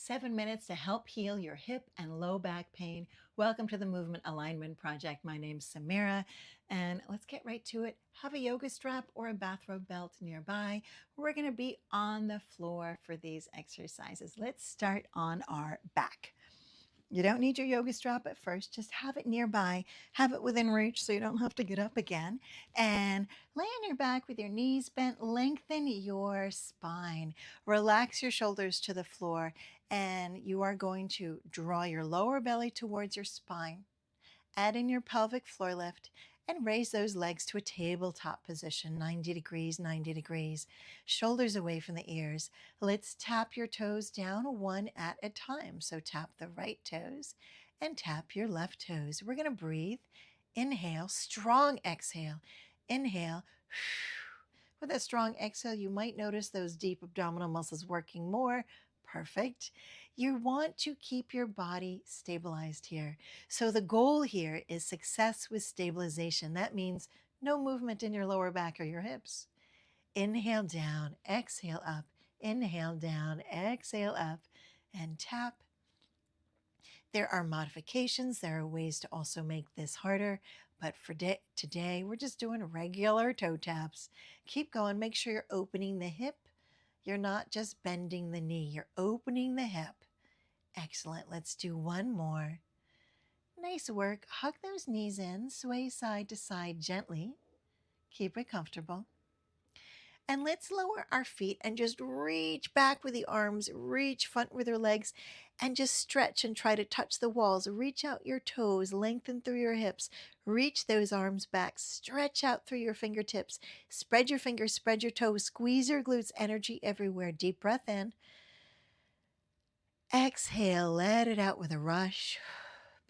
7 minutes to help heal your hip and low back pain. Welcome to the Movement Alignment Project. My name's Samira, and let's get right to it. Have a yoga strap or a bathrobe belt nearby. We're going to be on the floor for these exercises. Let's start on our back. You don't need your yoga strap at first, just have it nearby, have it within reach so you don't have to get up again. And lay on your back with your knees bent, lengthen your spine, relax your shoulders to the floor, and you are going to draw your lower belly towards your spine. Add in your pelvic floor lift and raise those legs to a tabletop position, 90 degrees, 90 degrees, shoulders away from the ears. Let's tap your toes down one at a time. So tap the right toes and tap your left toes. We're going to breathe. Inhale, strong exhale. Inhale. With a strong exhale, you might notice those deep abdominal muscles working more. Perfect. You want to keep your body stabilized here. So the goal here is success with stabilization. That means no movement in your lower back or your hips. Inhale down, exhale up. Inhale down, exhale up, and tap. There are modifications. There are ways to also make this harder. But for today, we're just doing regular toe taps. Keep going. Make sure you're opening the hip. You're not just bending the knee. You're opening the hip. Excellent. Let's do one more. Nice work. Hug those knees in. Sway side to side gently. Keep it comfortable. And let's lower our feet and just reach back with the arms, reach front with your legs, and just stretch and try to touch the walls. Reach out your toes, lengthen through your hips, reach those arms back, stretch out through your fingertips, spread your fingers, spread your toes, squeeze your glutes, energy everywhere. Deep breath in. Exhale, let it out with a rush.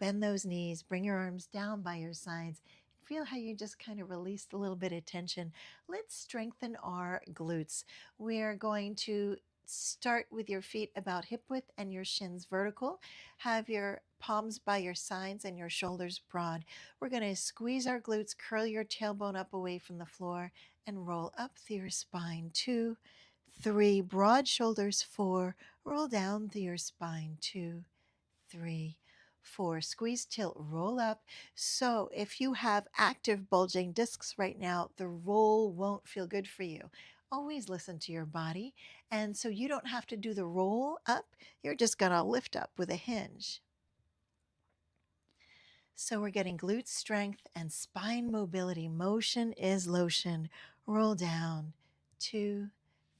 Bend those knees, bring your arms down by your sides. Feel how you just kind of released a little bit of tension. Let's strengthen our glutes. We're going to start with your feet about hip width and your shins vertical. Have your palms by your sides and your shoulders broad. We're going to squeeze our glutes, curl your tailbone up away from the floor, and roll up through your spine. 2, 3, broad shoulders. 4, roll down through your spine. 2, 3, 4, squeeze, tilt, roll up. So if you have active bulging discs right now, the roll won't feel good for you. Always listen to your body. And so you don't have to do the roll up. You're just going to lift up with a hinge. So we're getting glute strength and spine mobility. Motion is lotion. Roll down. 2,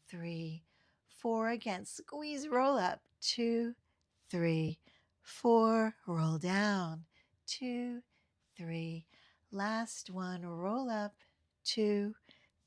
3, 4. Again, squeeze, roll up. 2, 3, 4. Roll down. 2, 3. Last one. Roll up. 2,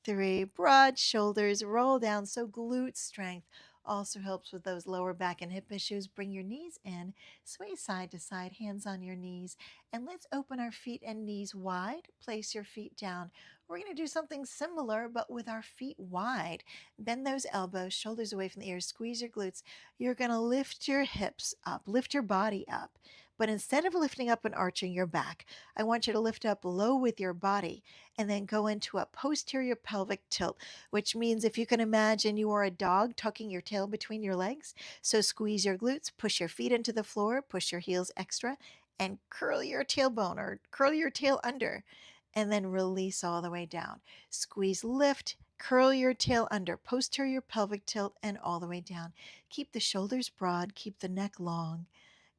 3. Broad shoulders. Roll down. So glute strength also helps with those lower back and hip issues. Bring your knees in. Sway side to side. Hands on your knees. And let's open our feet and knees wide. Place your feet down. We're going to do something similar, but with our feet wide. Bend those elbows, shoulders away from the ears, squeeze your glutes. You're going to lift your hips up, lift your body up. But instead of lifting up and arching your back, I want you to lift up low with your body and then go into a posterior pelvic tilt, which means if you can imagine you are a dog tucking your tail between your legs. So squeeze your glutes, push your feet into the floor, push your heels extra, and curl your tailbone or curl your tail under, and then release all the way down. Squeeze, lift, curl your tail under, posterior pelvic tilt, and all the way down. Keep the shoulders broad, keep the neck long.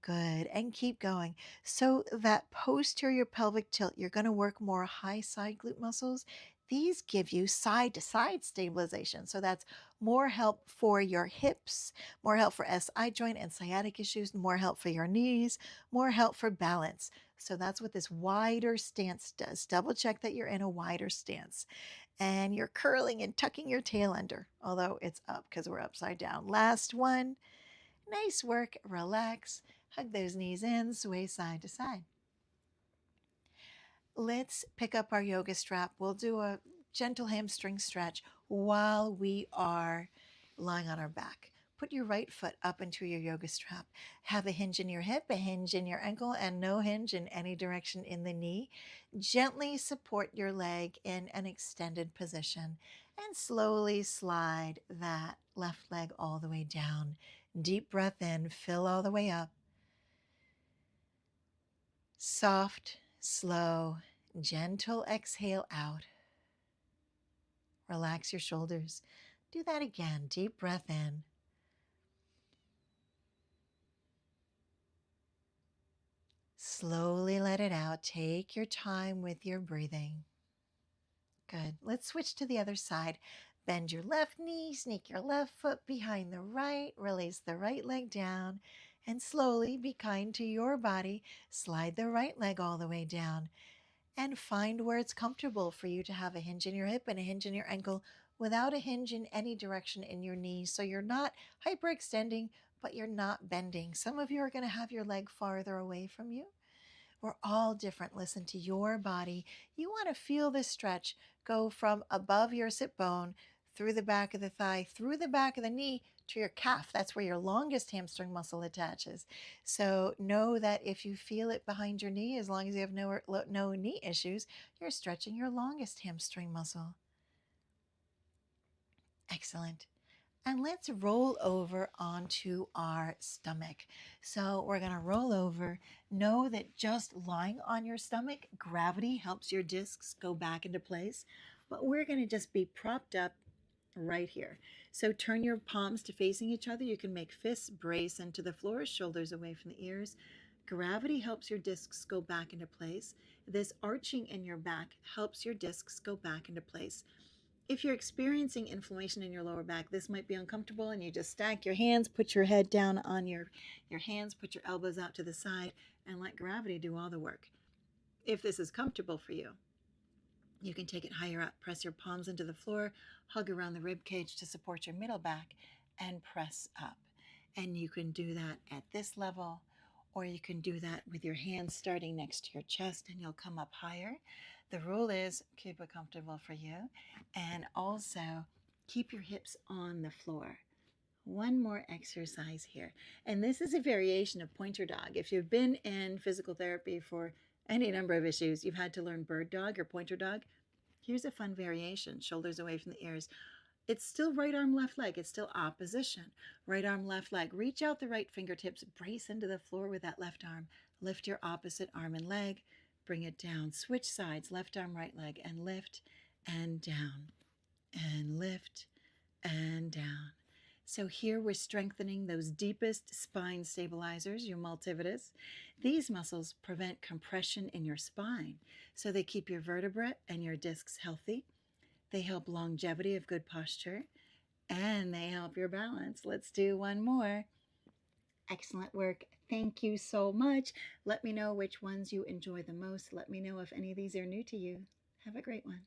Good, and keep going. So that posterior pelvic tilt, you're going to work more high side glute muscles. These give you side to side stabilization. So that's more help for your hips, more help for SI joint and sciatic issues, more help for your knees, more help for balance. So that's what this wider stance does. Double check that you're in a wider stance. And you're curling and tucking your tail under, although it's up because we're upside down. Last one. Nice work. Relax. Hug those knees in, sway side to side. Let's pick up our yoga strap. We'll do a gentle hamstring stretch while we are lying on our back. Put your right foot up into your yoga strap. Have a hinge in your hip, a hinge in your ankle, and no hinge in any direction in the knee. Gently support your leg in an extended position and slowly slide that left leg all the way down. Deep breath in, fill all the way up. Soft, slow, gentle exhale out. Relax your shoulders. Do that again. Deep breath in. Slowly let it out. Take your time with your breathing. Good. Let's switch to the other side. Bend your left knee, sneak your left foot behind the right, release the right leg down, and slowly be kind to your body. Slide the right leg all the way down and find where it's comfortable for you to have a hinge in your hip and a hinge in your ankle without a hinge in any direction in your knees. So you're not hyperextending, but you're not bending. Some of you are going to have your leg farther away from you. We're all different. Listen to your body. You want to feel this stretch go from above your sit bone, through the back of the thigh, through the back of the knee to your calf. That's where your longest hamstring muscle attaches. So know that if you feel it behind your knee, as long as you have no knee issues, you're stretching your longest hamstring muscle. Excellent. And let's roll over onto our stomach. So we're going to roll over. Know that just lying on your stomach, gravity helps your discs go back into place. But we're going to just be propped up right here. So turn your palms to facing each other. You can make fists brace into the floor, shoulders away from the ears. Gravity helps your discs go back into place. This arching in your back helps your discs go back into place. If you're experiencing inflammation in your lower back, this might be uncomfortable, and you just stack your hands, put your head down on your hands, put your elbows out to the side, and let gravity do all the work. If this is comfortable for you, you can take it higher up. Press your palms into the floor, hug around the rib cage to support your middle back, and press up. And you can do that at this level, or you can do that with your hands starting next to your chest, and you'll come up higher. The rule is keep it comfortable for you, and also keep your hips on the floor. One more exercise here. And this is a variation of pointer dog. If you've been in physical therapy for any number of issues, you've had to learn bird dog or pointer dog. Here's a fun variation. Shoulders away from the ears. It's still right arm, left leg. It's still opposition. Right arm, left leg. Reach out the right fingertips. Brace into the floor with that left arm. Lift your opposite arm and leg. Bring it down. Switch sides. Left arm, right leg. And lift and down. And lift and down. So here we're strengthening those deepest spine stabilizers, your multifidus. These muscles prevent compression in your spine. So they keep your vertebrae and your discs healthy. They help longevity of good posture, and they help your balance. Let's do one more. Excellent work. Thank you so much. Let me know which ones you enjoy the most. Let me know if any of these are new to you. Have a great one.